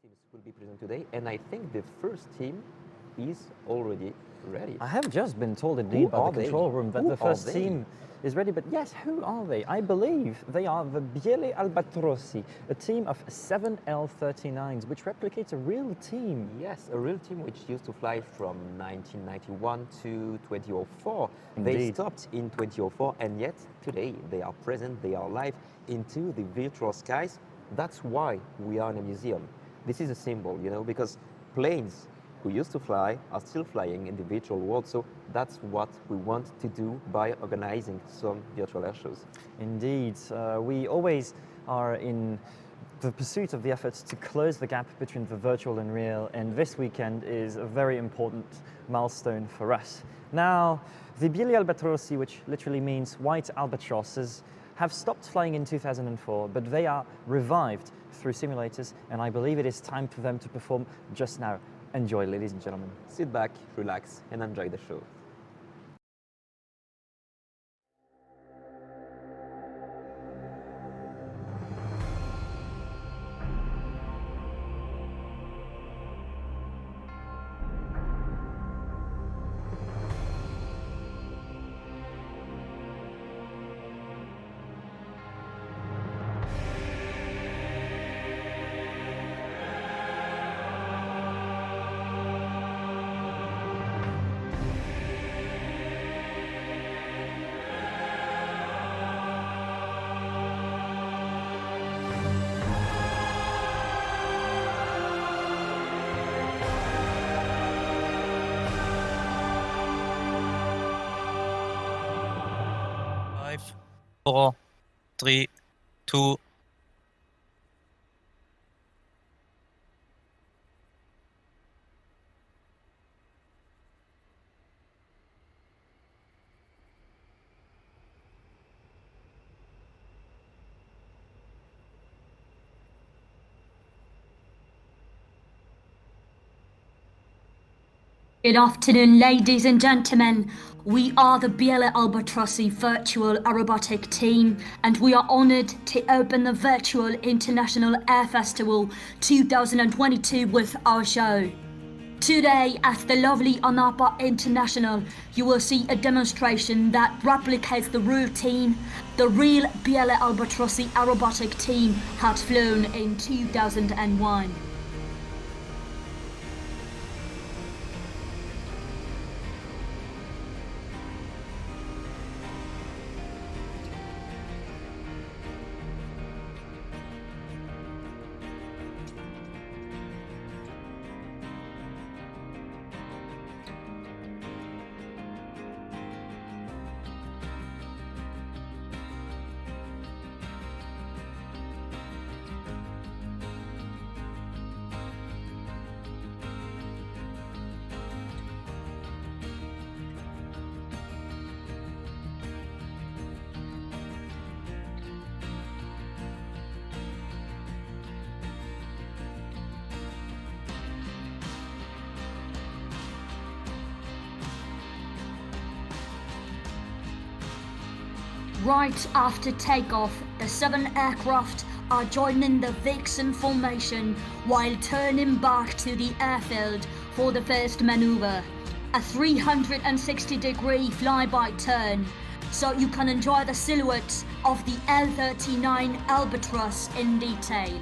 Three teams will be present today, and I think the first team is already ready. I have just been told indeed by the control room that the first team is ready, but yes, who are they? I believe they are the Biele Albatrosy, a team of 7 L39s, which replicates a real team. Yes, a real team which used to fly from 1991 to 2004. Indeed. They stopped in 2004, and yet today they are present, they are live into the virtual skies. That's why we are in a museum. This is a symbol, you know, because planes who used to fly are still flying in the virtual world, so that's what we want to do by organizing some virtual air shows. Indeed, we always are in the pursuit of the efforts to close the gap between the virtual and real, and this weekend is a very important milestone for us. Now, the Biele Albatrosy, which literally means white albatrosses, have stopped flying in 2004, but they are revived through simulators, and I believe it is time for them to perform just now. Enjoy, ladies and gentlemen. Sit back, relax, and enjoy the show. Five, 4, 3, 2. Good afternoon, ladies and gentlemen. We are the Biele Albatrosy virtual aerobatic team, and we are honored to open the Virtual International Air Festival 2022 with our show. Today at the lovely Anapa International, you will see a demonstration that replicates the routine the real Biele Albatrosy aerobatic team had flown in 2001. Right after takeoff, the 7 aircraft are joining the Vixen formation while turning back to the airfield for the first maneuver, a 360-degree flyby turn, so you can enjoy the silhouette of the L39 Albatross in detail.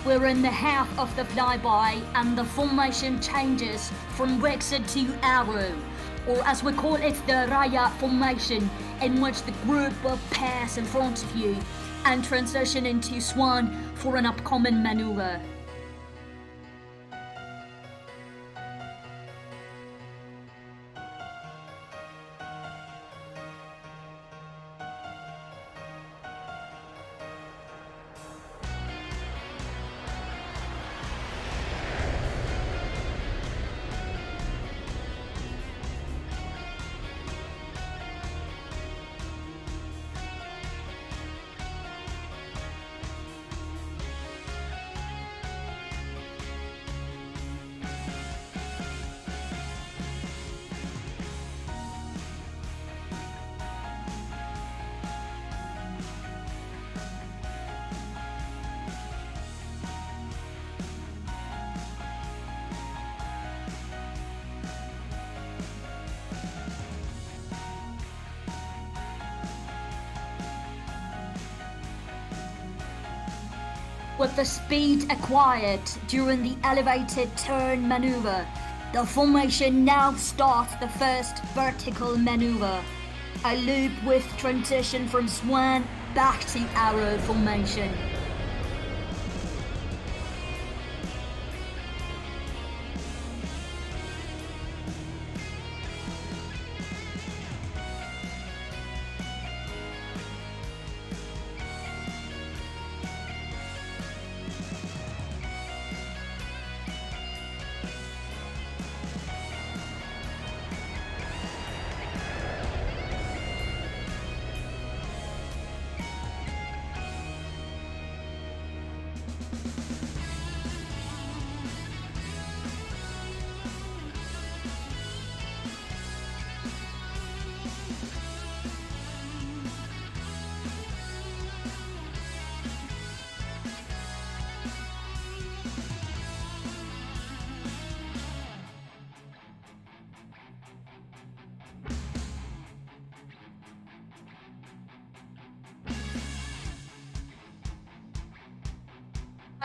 We're in the half of the flyby and the formation changes from Vixen to Arrow, or as we call it, the Raya formation, in which the group will pass in front of you and transition into Swan for an upcoming maneuver. With the speed acquired during the elevated turn maneuver, the formation now starts the first vertical maneuver, a loop with transition from swan back to arrow formation.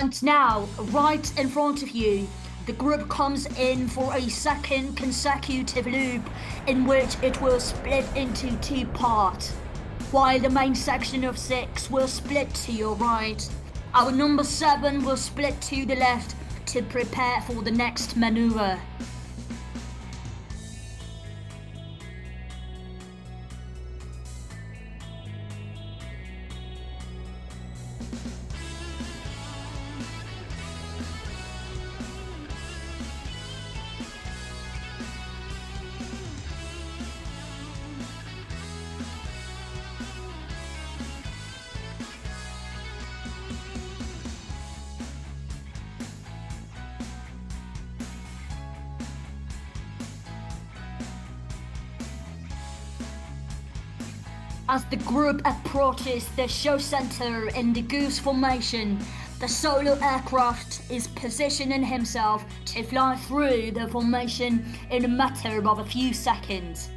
And now, right in front of you, the group comes in for a second consecutive loop in which it will split into two parts, while the main section of 6 will split to your right. Our number 7 will split to the left to prepare for the next maneuver. As the group approaches the show center in the goose formation, the solo aircraft is positioning himself to fly through the formation in a matter of a few seconds.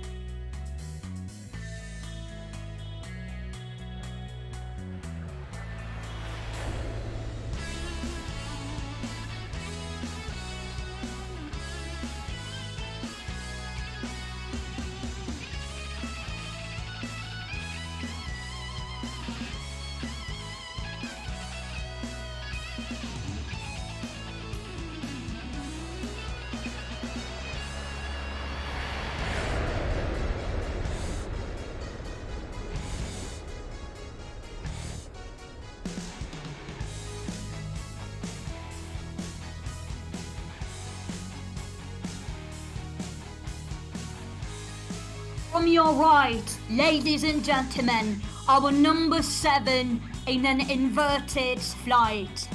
From your right, ladies and gentlemen, our number 7 in an inverted flight.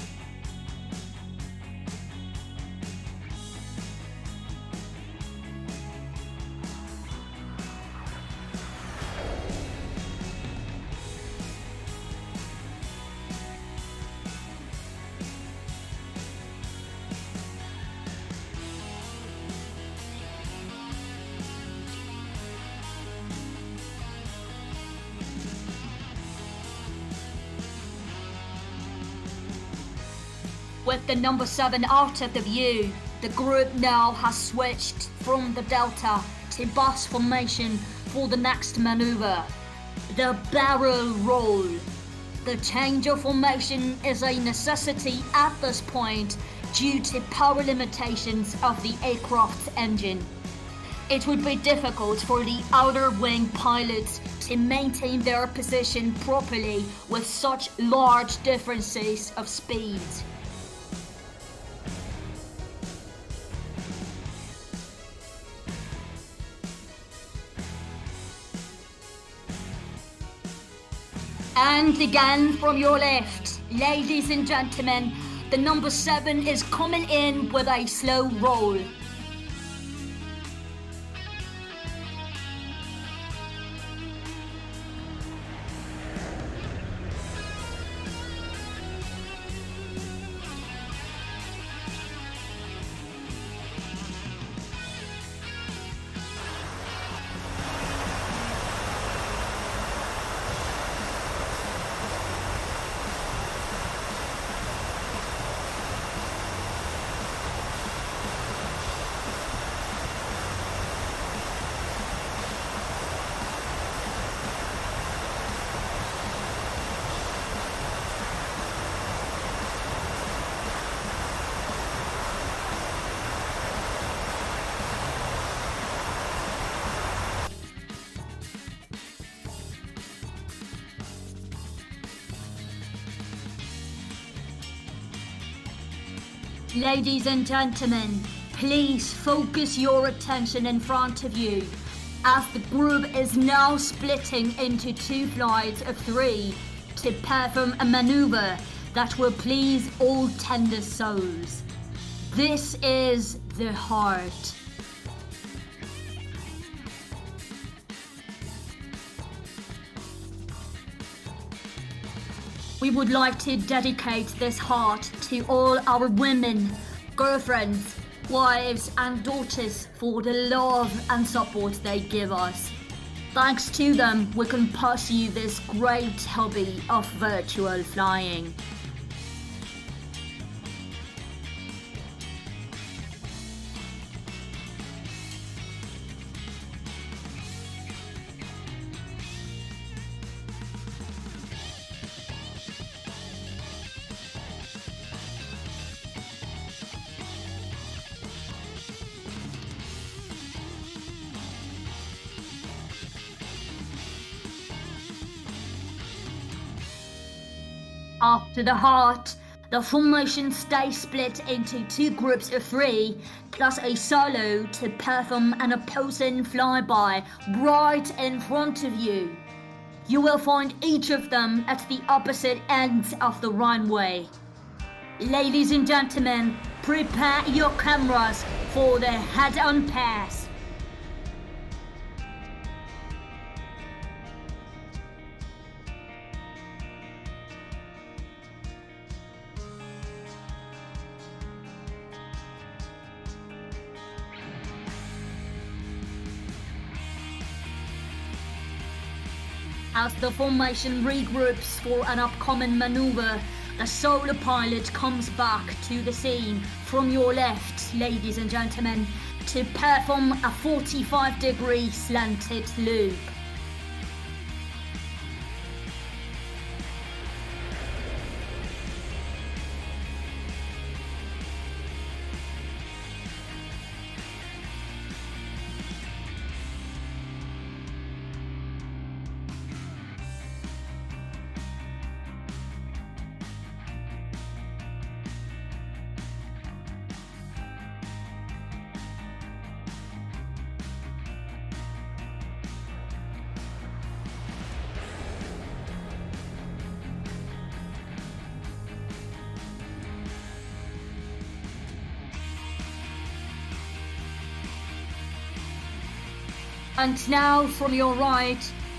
With the number 7 out of the view, the group now has switched from the delta to bus formation for the next maneuver, the barrel roll. The change of formation is a necessity at this point due to power limitations of the aircraft's engine. It would be difficult for the outer wing pilots to maintain their position properly with such large differences of speed. And again from your left, ladies and gentlemen, the number 7 is coming in with a slow roll. Ladies and gentlemen, please focus your attention in front of you, as the group is now splitting into 2 flights of 3 to perform a maneuver that will please all tender souls. This is the heart. We would like to dedicate this heart to all our women, girlfriends, wives and daughters for the love and support they give us. Thanks to them, we can pursue this great hobby of virtual flying. After the heart, the formation stays split into 2 groups of 3, plus a solo to perform an opposing flyby right in front of you. You will find each of them at the opposite ends of the runway. Ladies and gentlemen, prepare your cameras for the head-on pass. As the formation regroups for an upcoming maneuver, the solo pilot comes back to the scene from your left, ladies and gentlemen, to perform a 45-degree slanted loop. And now, from your right,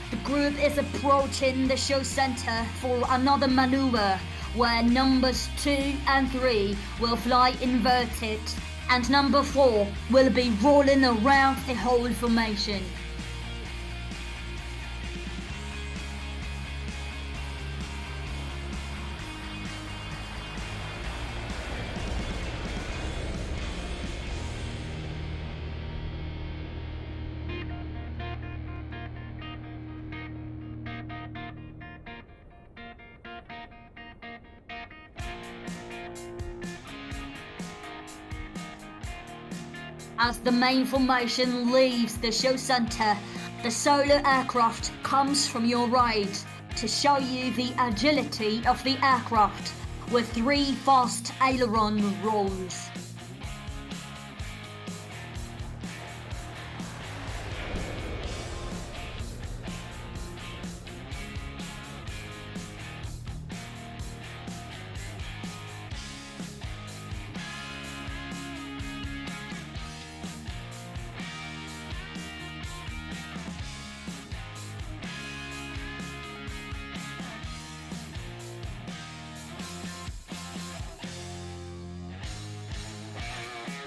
the group is approaching the show center for another maneuver where numbers 2 and 3 will fly inverted and number 4 will be rolling around the whole formation. As the main formation leaves the show center, the solo aircraft comes from your right to show you the agility of the aircraft with 3 fast aileron rolls.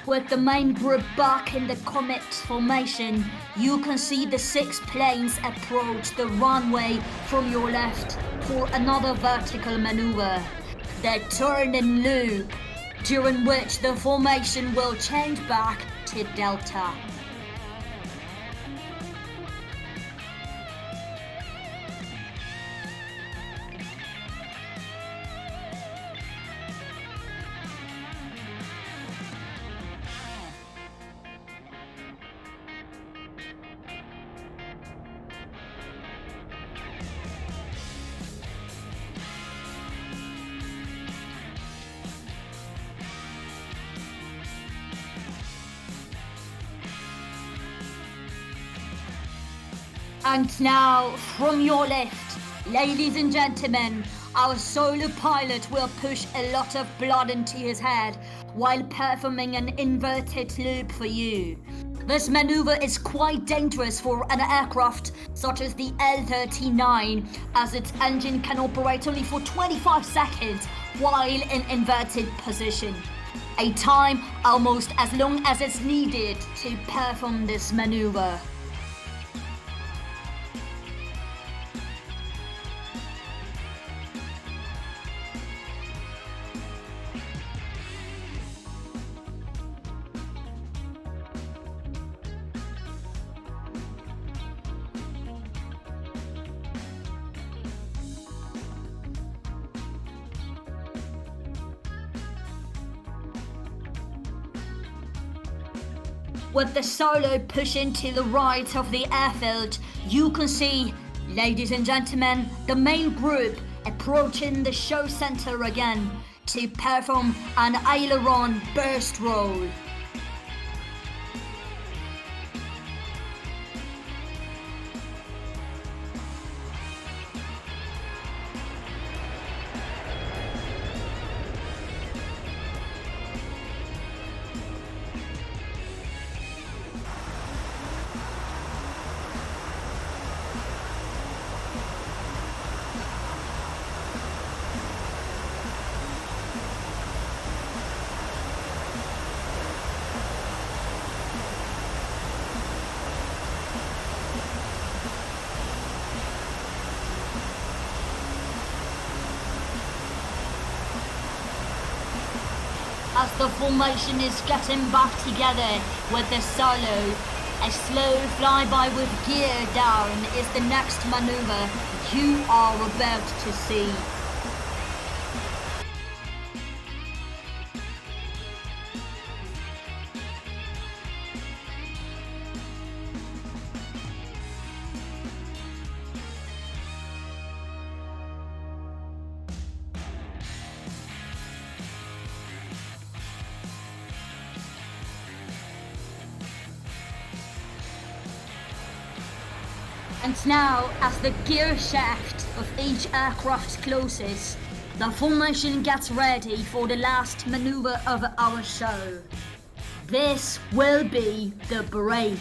With the main group back in the comet formation, you can see the 6 planes approach the runway from your left for another vertical maneuver, the turn and loop, during which the formation will change back to Delta. And now, from your left, ladies and gentlemen, our solo pilot will push a lot of blood into his head while performing an inverted loop for you. This maneuver is quite dangerous for an aircraft such as the L-39, as its engine can operate only for 25 seconds while in inverted position, a time almost as long as is needed to perform this maneuver. With the solo pushing to the right of the airfield, you can see, ladies and gentlemen, the main group approaching the show center again to perform an aileron burst roll. As the formation is getting back together with the solo, a slow flyby with gear down is the next maneuver you are about to see. And now, as the gear shaft of each aircraft closes, the formation gets ready for the last maneuver of our show. This will be the break.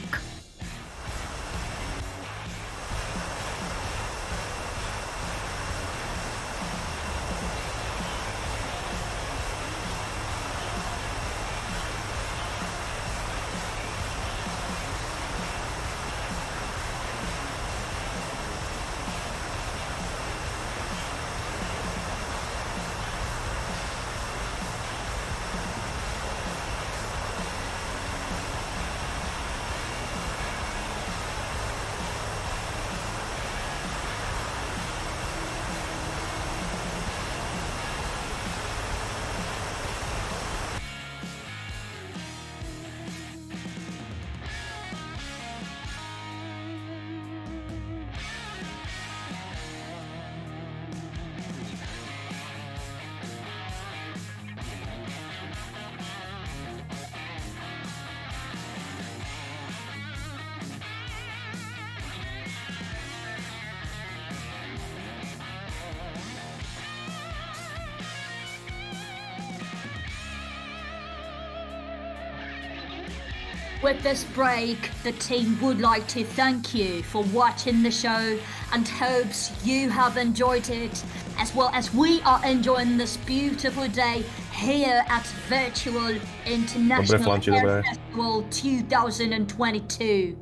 With this break, the team would like to thank you for watching the show and hopes you have enjoyed it, as well as we are enjoying this beautiful day here at Virtual International Air Festival 2022.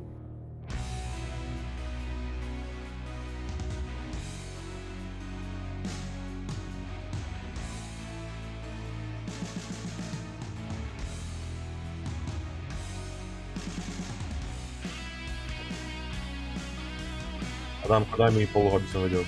Adam, daj mi polohu, aby som vedel.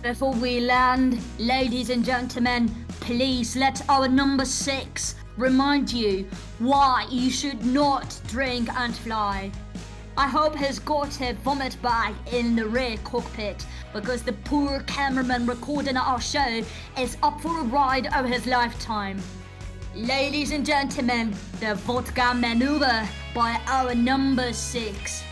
Before we land, ladies and gentlemen, please let our number 6 remind you why you should not drink and fly. I hope he's got a vomit bag in the rear cockpit because the poor cameraman recording our show is up for a ride of his lifetime. Ladies and gentlemen, the vodka maneuver by our number 6.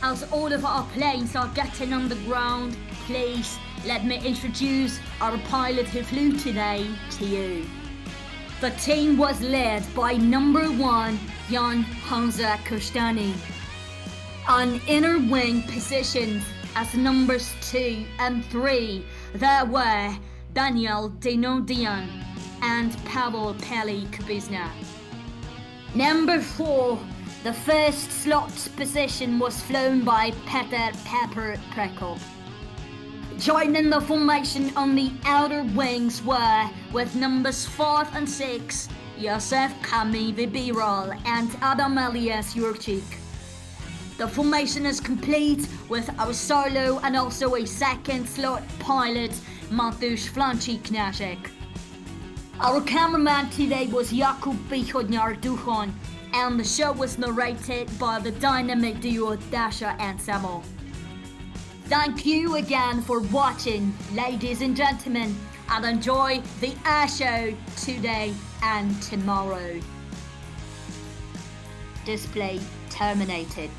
As all of our planes are getting on the ground, please let me introduce our pilot who flew today to you. The team was led by number 1, Jan Hansa Kostani. On inner wing positions as numbers 2 and 3, there were Daniel Denodian and Pavel Peli Kubizna. Number 4, the first slot position was flown by Peter Pepper Prekop. Joining the formation on the outer wings were, with numbers 5 and 6, Josef Kami Vibiral and Adam Elias Jurczyk. The formation is complete with our solo and also a second slot pilot, Mateusz Flanci-Knaszek. Our cameraman today was Jakub Bichodniar-Duchon, and the show was narrated by the dynamic duo Dasha and Samo. Thank you again for watching, ladies and gentlemen, and enjoy the air show today and tomorrow. Display terminated.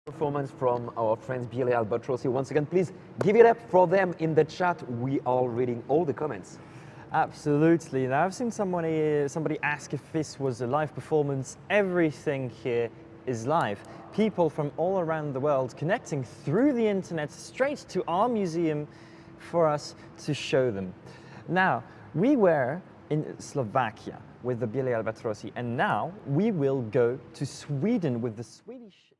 Performance from our friends Biele Albatrosy. Once again, please give it up for them in the chat. We are reading all the comments. Absolutely. Now, I've seen somebody ask if this was a live performance. Everything here is live. People from all around the world connecting through the internet straight to our museum for us to show them. Now, we were in Slovakia with the Biele Albatrosy, and now we will go to Sweden with the Swedish